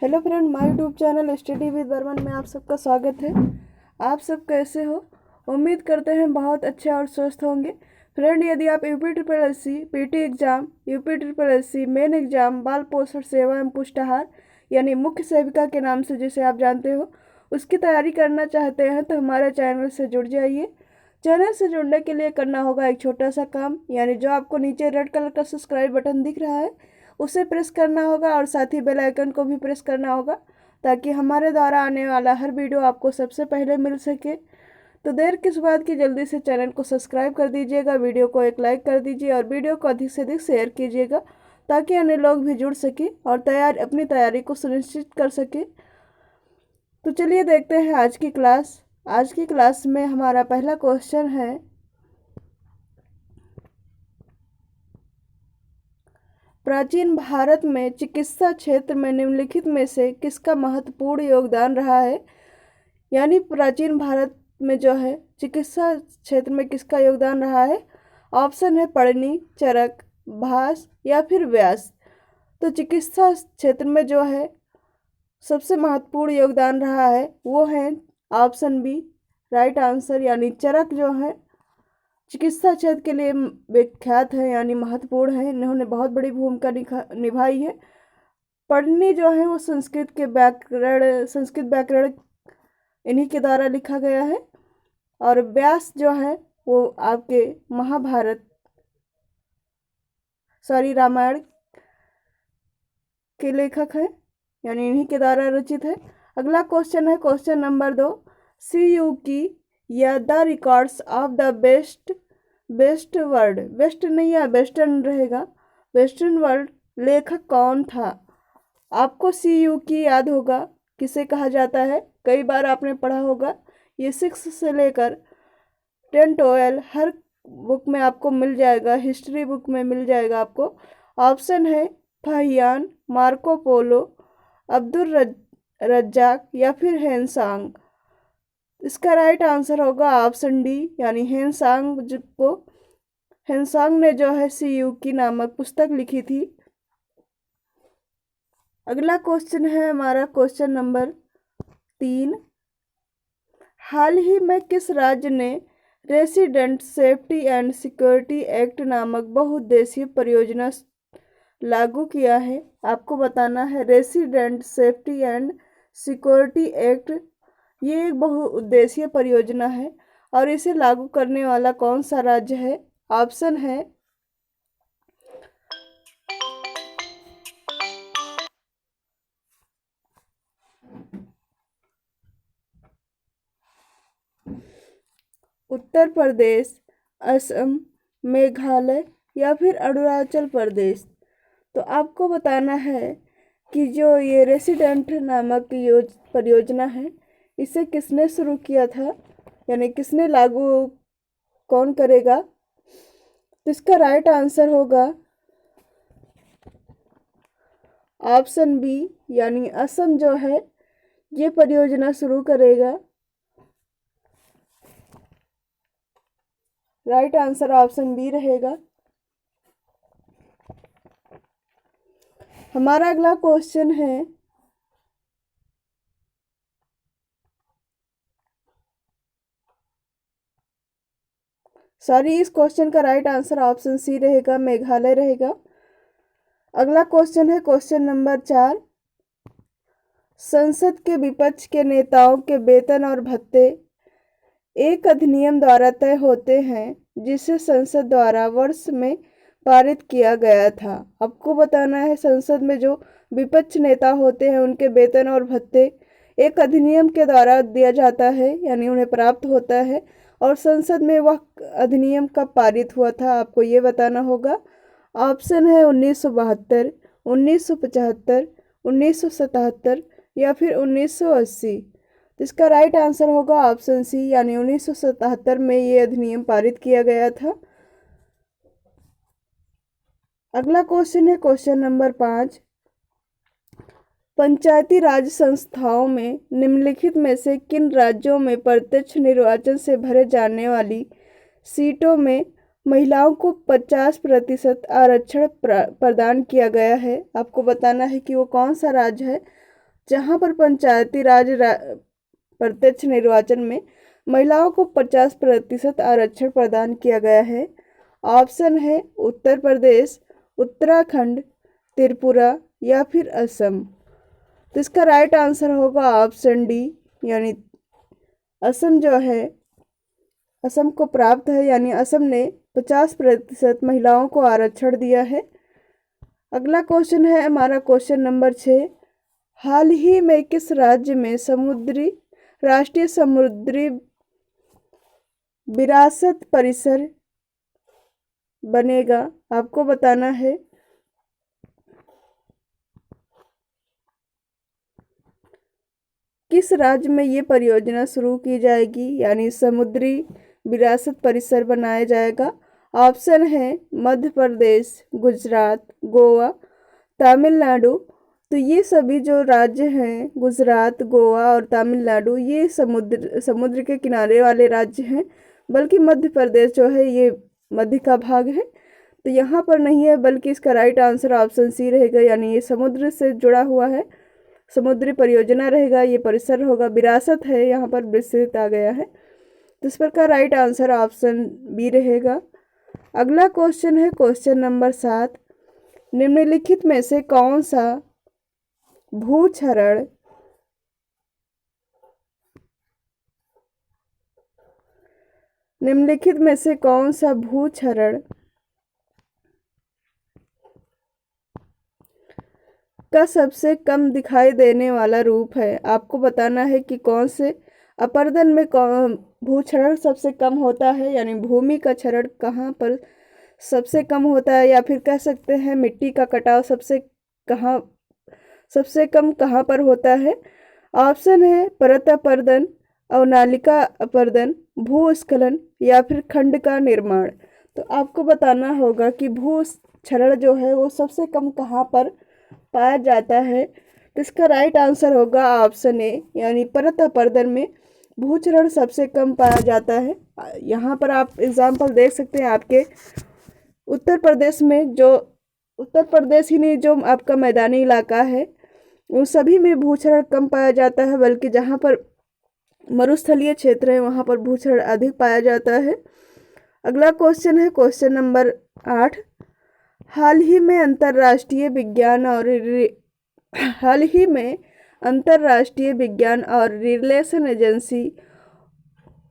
Hello friend, my YouTube channel study with Burman में आप सबका स्वागत है। आप सब कैसे हो? उम्मीद करते हैं बहुत अच्छे और स्वस्थ होंगे। फ्रेंड, यदि आप UP triple S C PT exam, UP triple S C main exam, बाल पोषण सेवा एवं पुष्टाहार यानी मुख्य सेविका के नाम से जिसे आप जानते हो, उसकी तैयारी करना चाहते हैं तो हमारे चैनल से जुड़ जाइए। चैनल से जुड़ने के लिए करना होगा एक छोटा सा काम, यानी जो आपको नीचे रेड कलर का सब्सक्राइब बटन दिख रहा है उसे प्रेस करना होगा और साथ ही बेल आइकन को भी प्रेस करना होगा ताकि हमारे द्वारा आने वाला हर वीडियो आपको सबसे पहले मिल सके। तो देर किस बात की, जल्दी से चैनल को सब्सक्राइब कर दीजिएगा, वीडियो को एक लाइक कर दीजिए और वीडियो को अधिक से अधिक शेयर कीजिएगा ताकि अन्य लोग भी जुड़ सके और अपनी तैयारी को सुनिश्चित कर सके। तो चलिए देखते हैं आज की क्लास। आज की क्लास में हमारा पहला क्वेश्चन है, प्राचीन भारत में चिकित्सा क्षेत्र में निम्नलिखित में से किसका महत्वपूर्ण योगदान रहा है। यानी प्राचीन भारत में जो है चिकित्सा क्षेत्र में किसका योगदान रहा है। ऑप्शन है पढ़नी, चरक, भास या फिर व्यास। तो चिकित्सा क्षेत्र में जो है सबसे महत्वपूर्ण योगदान रहा है वो है ऑप्शन बी, राइट आंसर, यानी चरक जो है चिकित्सा क्षेत्र के लिए विख्यात है यानी महत्वपूर्ण है। इन्होंने बहुत बड़ी भूमिका निभाई है। पढ़नी जो है वो संस्कृत व्याकरण इन्हीं के द्वारा लिखा गया है। और व्यास जो है वो आपके रामायण के लेखक है, यानी इन्हीं के द्वारा रचित है। अगला क्वेश्चन है क्वेश्चन नंबर 2, CU की या the records of the best world, west नहीं या वेस्टर्न रहेगा, वेस्टर्न वर्ल्ड लेखक कौन था। आपको CU की याद होगा किसे कहा जाता है, कई बार आपने पढ़ा होगा। ये 6 से लेकर 10 12 हर बुक में आपको मिल जाएगा, हिस्ट्री बुक में मिल जाएगा आपको। ऑप्शन है फाहियान, मार्को पोलो, अब्दुल रज्जाक या फिर हेनसांग। इसका राइट आंसर होगा ऑप्शन डी, यानी हेनसांग ने जो है CU की नामक पुस्तक लिखी थी। अगला क्वेश्चन है हमारा क्वेश्चन नंबर 3, हाल ही में किस राज्य ने resident safety and security act नामक बहुउद्देशीय परियोजना लागू किया है। आपको बताना है resident safety and security act ये एक बहुउद्देशीय परियोजना है और इसे लागू करने वाला कौन सा राज्य है। ऑप्शन है उत्तर प्रदेश, असम, मेघालय या फिर अरुणाचल प्रदेश। तो आपको बताना है कि जो ये रेसिडेंट नामक परियोजना है इसे किसने शुरू किया था, यानी किसने लागू, कौन करेगा। तो इसका राइट आंसर होगा ऑप्शन बी, यानी असम जो है ये परियोजना शुरू करेगा। राइट आंसर ऑप्शन बी रहेगा। हमारा अगला क्वेश्चन है, इस क्वेश्चन का राइट आंसर ऑप्शन सी रहेगा, मेघालय रहेगा। अगला क्वेश्चन है क्वेश्चन नंबर 4, संसद के विपक्ष के नेताओं के वेतन और भत्ते एक अधिनियम द्वारा तय होते हैं जिसे संसद द्वारा वर्ष में पारित किया गया था। आपको बताना है संसद में जो विपक्ष नेता होते हैं उनके वेतन और भत्ते एक अधिनियम के द्वारा दिया जाता है, यानी उन्हें प्राप्त होता है। और संसद में वह अधिनियम कब पारित हुआ था आपको ये बताना होगा। ऑप्शन है 1972, 1975, 1977 या फिर 1980। इसका राइट आंसर होगा ऑप्शन सी, यानी 1977 में ये अधिनियम पारित किया गया था। अगला क्वेश्चन है क्वेश्चन नंबर 5, पंचायती राज संस्थाओं में निम्नलिखित में से किन राज्यों में प्रत्यक्ष निर्वाचन से भरे जाने वाली सीटों में महिलाओं को 50% आरक्षण प्रदान किया गया है। आपको बताना है कि वो कौन सा राज्य है। जहां पर पंचायती राज प्रत्यक्ष निर्वाचन में महिलाओं को 50% आरक्षण प्रदान किया गया है। ऑप्शन है उत्तर प्रदेश, उत्तराखंड, त्रिपुरा या फिर असम। तो इसका राइट आंसर होगा ऑप्शन डी, यानी असम जो है, असम को प्राप्त है, यानी असम ने 50% महिलाओं को आरक्षण दिया है। अगला क्वेश्चन है हमारा क्वेश्चन नंबर 6। हाल ही में किस राज्य में राष्ट्रीय समुद्री विरासत परिसर बनेगा? आपको बताना है। किस राज्य में ये परियोजना शुरू की जाएगी, यानी समुद्री विरासत परिसर बनाया जाएगा? ऑप्शन है मध्य प्रदेश, गुजरात, गोवा, तमिलनाडु। तो ये सभी जो राज्य हैं, गुजरात, गोवा और तमिलनाडु, ये समुद्र के किनारे वाले राज्य हैं, बल्कि मध्य प्रदेश जो है ये मध्य का भाग है, तो यहाँ पर नहीं है, बल्कि इसका राइट आंसर ऑप्शन सी रहेगा, यानी ये समुद्र से जुड़ा हुआ है, समुद्री परियोजना रहेगा, ये परिसर होगा, विरासत है, यहाँ पर विस्तृत आ गया है, तो इस पर का राइट आंसर ऑप्शन बी रहेगा। अगला क्वेश्चन है क्वेश्चन नंबर 7। निम्नलिखित में से कौन सा भूक्षरण का सबसे कम दिखाई देने वाला रूप है? आपको बताना है कि कौन से अपरदन में भूक्षरण सबसे कम होता है, यानी भूमि का क्षरण कहाँ पर सबसे कम होता है, या फिर कह सकते हैं मिट्टी का कटाव सबसे कम कहाँ पर होता है? ऑप्शन है परत अपरदन, अवनालिका अपरदन, भूस्खलन या फिर खंड का निर्माण। तो आपको बताना होगा कि भूक्षरण जो है वो सबसे कम कहाँ पर पाया जाता है। तो इसका राइट आंसर होगा ऑप्शन ए, यानी परत अपरदन में भूक्षरण सबसे कम पाया जाता है। यहाँ पर आप एग्जाम्पल देख सकते हैं, आपके उत्तर प्रदेश ही नहीं, जो आपका मैदानी इलाका है उन सभी में भूक्षरण कम पाया जाता है, बल्कि जहाँ पर मरुस्थलीय क्षेत्र है वहाँ पर भूक्षरण अधिक पाया जाता है। अगला क्वेश्चन है क्वेश्चन नंबर 8। हाल ही में अंतर्राष्ट्रीय विज्ञान और रिलेशन एजेंसी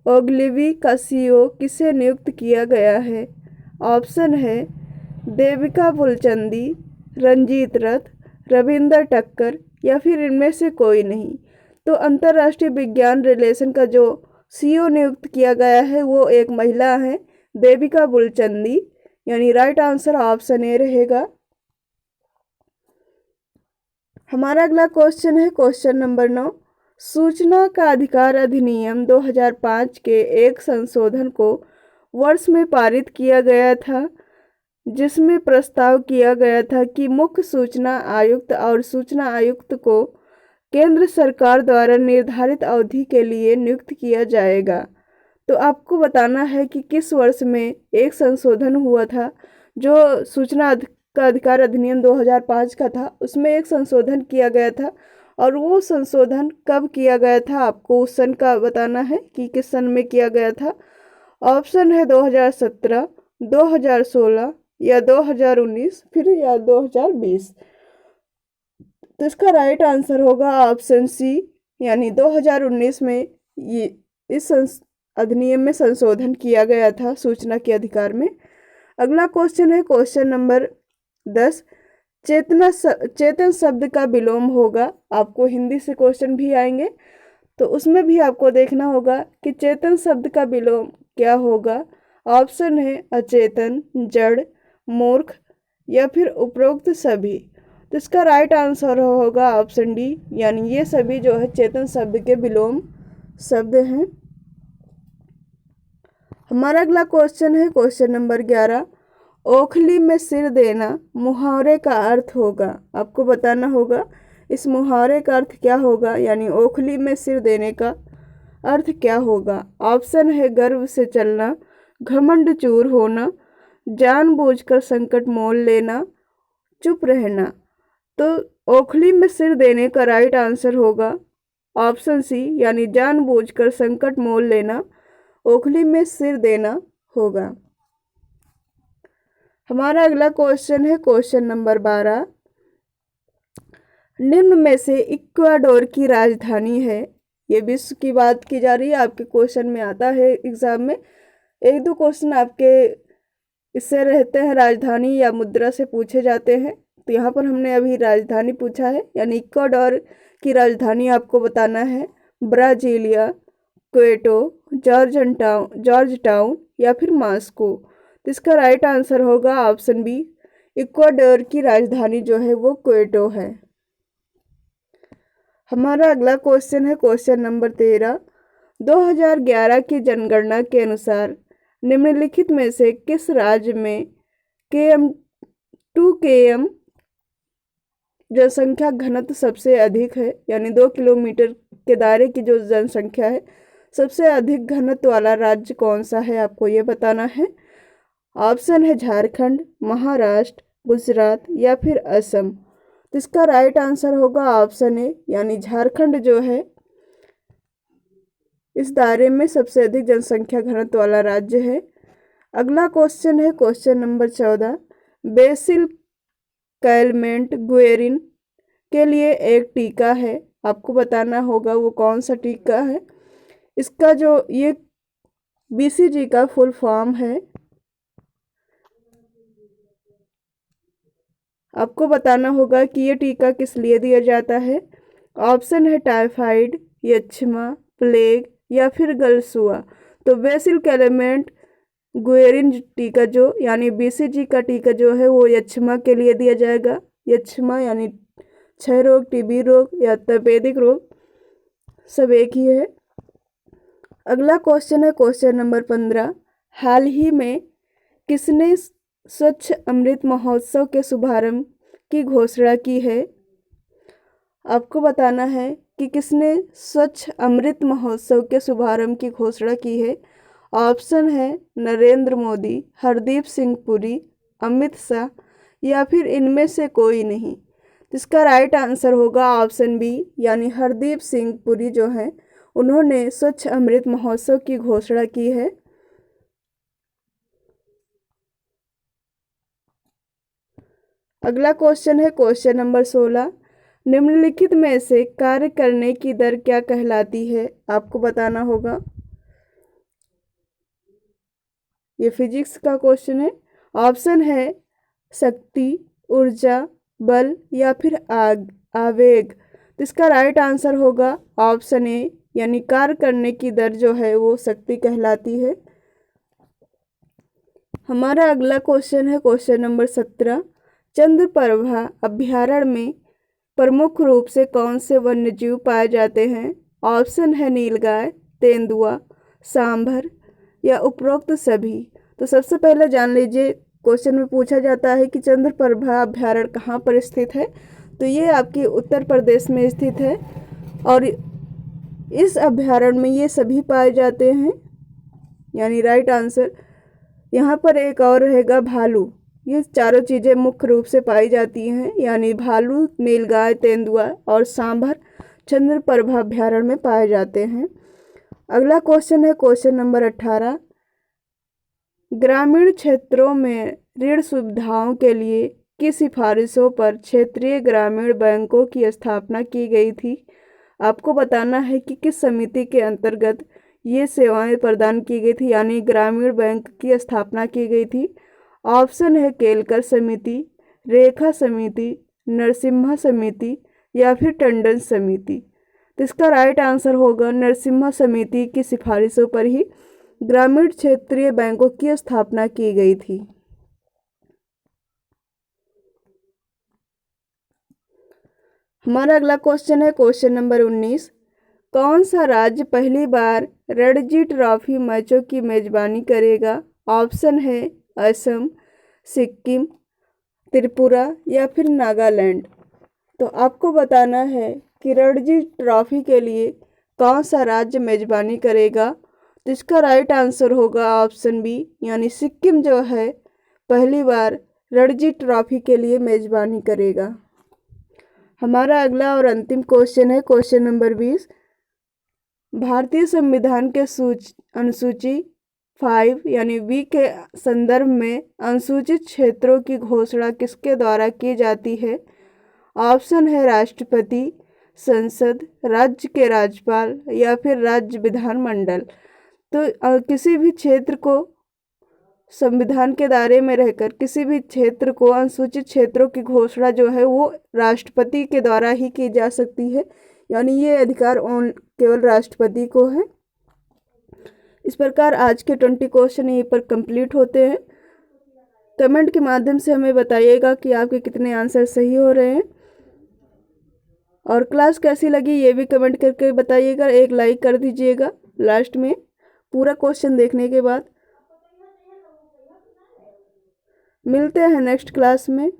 ओग्लिवी का सीईओ किसे नियुक्त किया गया है? ऑप्शन है देविका बुलचंदी, रंजीत रथ, रविंदर टक्कर या फिर इनमें से कोई नहीं। तो अंतर्राष्ट्रीय विज्ञान रिलेशन का जो सीईओ नियुक्त किया गया है वो एक महिला है, देविका बुलचंदी, यानी राइट आंसर ऑप्शन ए रहेगा। हमारा अगला क्वेश्चन है क्वेश्चन नंबर 9। सूचना का अधिकार अधिनियम 2005 के एक संशोधन को वर्ष में पारित किया गया था, जिसमें प्रस्ताव किया गया था कि मुख्य सूचना आयुक्त और सूचना आयुक्त को केंद्र सरकार द्वारा निर्धारित अवधि के लिए नियुक्त किया जाएगा। तो आपको बताना है कि किस वर्ष में एक संशोधन हुआ था, जो सूचना का अधिकार अधिनियम 2005 का था, उसमें एक संशोधन किया गया था, और वो संशोधन कब किया गया था आपको उस सन का बताना है कि किस सन में किया गया था। ऑप्शन है 2017, 2016 या 2019 फिर या 2020। तो इसका राइट आंसर होगा ऑप्शन सी, यानी 2019 में ये इस अधिनियम में संशोधन किया गया था सूचना के अधिकार में। अगला क्वेश्चन है क्वेश्चन नंबर 10। चेतन शब्द का विलोम होगा। आपको हिंदी से क्वेश्चन भी आएंगे, तो उसमें भी आपको देखना होगा कि चेतन शब्द का विलोम क्या होगा। ऑप्शन है अचेतन, जड़, मूर्ख या फिर उपरोक्त सभी। तो इसका राइट आंसर होगा ऑप्शन डी, यानी ये सभी जो है चेतन शब्द के विलोम शब्द हैं। हमारा अगला क्वेश्चन है क्वेश्चन नंबर 11। ओखली में सिर देना मुहावरे का अर्थ होगा। आपको बताना होगा इस मुहावरे का अर्थ क्या होगा, यानी ओखली में सिर देने का अर्थ क्या होगा। ऑप्शन है गर्व से चलना, घमंड चूर होना, जानबूझकर संकट मोल लेना, चुप रहना। तो ओखली में सिर देने का राइट आंसर होगा ऑप्शन सी, यानी जानबूझकर संकट मोल लेना, ओखली में सिर देना होगा। हमारा अगला क्वेश्चन है क्वेश्चन नंबर 12। निम्न में से इक्वाडोर की राजधानी है। ये विश्व की बात की जा रही है, आपके क्वेश्चन में आता है एग्जाम में, एक दो क्वेश्चन आपके इससे रहते हैं, राजधानी या मुद्रा से पूछे जाते हैं। तो यहाँ पर हमने अभी राजधानी पूछा है, यानी इक्वाडोर की राजधानी आपको बताना है ब्राजीलिया, क्वेटो, जॉर्ज टाउन या फिर मॉस्को। तो इसका राइट आंसर होगा ऑप्शन बी, इक्वाडोर की राजधानी जो है वो क्वेटो है। हमारा अगला क्वेश्चन है क्वेश्चन नंबर 13। 2011 की जनगणना के अनुसार निम्नलिखित में से किस राज्य में KM जनसंख्या घनत्व सबसे अधिक है, यानी 2 किलोमीटर के दायरे की जो जनसंख्या है, सबसे अधिक घनत्व वाला राज्य कौन सा है, आपको ये बताना है। ऑप्शन है झारखंड, महाराष्ट्र, गुजरात या फिर असम। तो इसका राइट आंसर होगा ऑप्शन ए, यानी झारखंड जो है इस दायरे में सबसे अधिक जनसंख्या घनत्व वाला राज्य है। अगला क्वेश्चन है question number 14। Bacille Calmette Guerin के लिए एक टीका है, आपको बताना होगा वो कौन सा टीका है। इसका जो ये BCG का फुल फॉर्म है, आपको बताना होगा कि ये टीका किस लिए दिया जाता है। ऑप्शन है टाइफाइड, यक्ष्मा, प्लेग या फिर गलसुआ। तो बेसिल कैलमेंट गुएरिन टीका जो यानी BCG का टीका जो है वो यक्ष्मा के लिए दिया जाएगा। यक्ष्मा यानी क्षय रोग, TB रोग या तपेदिक रोग, सब एक ही है। अगला क्वेश्चन है क्वेश्चन नंबर 15। हाल ही में किसने स्वच्छ अमृत महोत्सव के शुभारंभ की घोषणा की है, आपको बताना है कि किसने स्वच्छ अमृत महोत्सव के शुभारंभ की घोषणा की है। ऑप्शन है नरेंद्र मोदी, हरदीप सिंह पुरी, अमित शाह या फिर इनमें से कोई नहीं। इसका राइट आंसर होगा ऑप्शन बी, यानी हरदीप सिंह पुरी जो है उन्होंने स्वच्छ अमृत महोत्सव की घोषणा की है। अगला क्वेश्चन है क्वेश्चन नंबर 16। निम्नलिखित में से कार्य करने की दर क्या कहलाती है, आपको बताना होगा। ये फिजिक्स का क्वेश्चन है। ऑप्शन है शक्ति, ऊर्जा, बल या फिर आवेग। तो इसका राइट आंसर होगा ऑप्शन ए, यानी कार्य करने की दर जो है वो शक्ति कहलाती है। हमारा अगला क्वेश्चन है क्वेश्चन नंबर 17। चंद्रप्रभा अभ्यारण्य में प्रमुख रूप से कौन से वन्यजीव पाए जाते हैं। ऑप्शन है नीलगाय, तेंदुआ, सांभर या उपरोक्त सभी। तो सबसे पहले जान लीजिए, क्वेश्चन में पूछा जाता है कि चंद्रप्रभा अभ्यारण्य कहाँ पर स्थित है। तो ये आपके उत्तर प्रदेश में स्थित है और इस अभ्यारण्य में ये सभी पाए जाते हैं, यानी राइट आंसर। यहाँ पर एक और रहेगा भालू। ये चारों चीज़ें मुख्य रूप से पाई जाती हैं, यानी भालू, नीलगाय, तेंदुआ और सांभर चंद्रप्रभा अभ्यारण्य में पाए जाते हैं। अगला क्वेश्चन है क्वेश्चन नंबर 18। ग्रामीण क्षेत्रों में ऋण सुविधाओं के लिए किस सिफारिशों पर क्षेत्रीय ग्रामीण बैंकों की स्थापना की गई थी, आपको बताना है कि किस समिति के अंतर्गत ये सेवाएं प्रदान की गई थी, यानी ग्रामीण बैंक की स्थापना की गई थी। ऑप्शन है केलकर समिति, रेखा समिति, नरसिम्हा समिति या फिर टंडन समिति। तो इसका राइट आंसर होगा नरसिम्हा समिति की सिफारिशों पर ही ग्रामीण क्षेत्रीय बैंकों की स्थापना की गई थी। हमारा अगला क्वेश्चन है क्वेश्चन नंबर 19। कौन सा राज्य पहली बार रणजी ट्रॉफी मैचों की मेजबानी करेगा। ऑप्शन है असम, सिक्किम, त्रिपुरा या फिर नागालैंड। तो आपको बताना है कि रणजी ट्रॉफी के लिए कौन सा राज्य मेजबानी करेगा। तो इसका राइट आंसर होगा ऑप्शन बी, यानी सिक्किम जो है पहली बार रणजी ट्रॉफी के लिए मेजबानी करेगा। हमारा अगला और अंतिम क्वेश्चन है क्वेश्चन नंबर 20। भारतीय संविधान के अनुसूची 5 यानी बी के संदर्भ में अनुसूचित क्षेत्रों की घोषणा किसके द्वारा की जाती है? ऑप्शन है राष्ट्रपति, संसद, राज्य के राज्यपाल या फिर राज्य विधानमंडल। तो किसी भी क्षेत्र को संविधान के दायरे में रहकर किसी भी क्षेत्र को अनुसूचित क्षेत्रों की घोषणा जो है वो राष्ट्रपति के द्वारा ही की जा सकती है, यानी ये अधिकार केवल राष्ट्रपति को है। इस प्रकार आज के 20 क्वेश्चन यहीं पर कंप्लीट होते हैं। कमेंट के माध्यम से हमें बताइएगा कि आपके कितने आंसर सही हो रहे हैं और क्लास कैसी लगी ये भी कमेंट करके बताइएगा। एक लाइक कर दीजिएगा लास्ट में पूरा क्वेश्चन देखने के बाद। मिलते हैं नेक्स्ट क्लास में।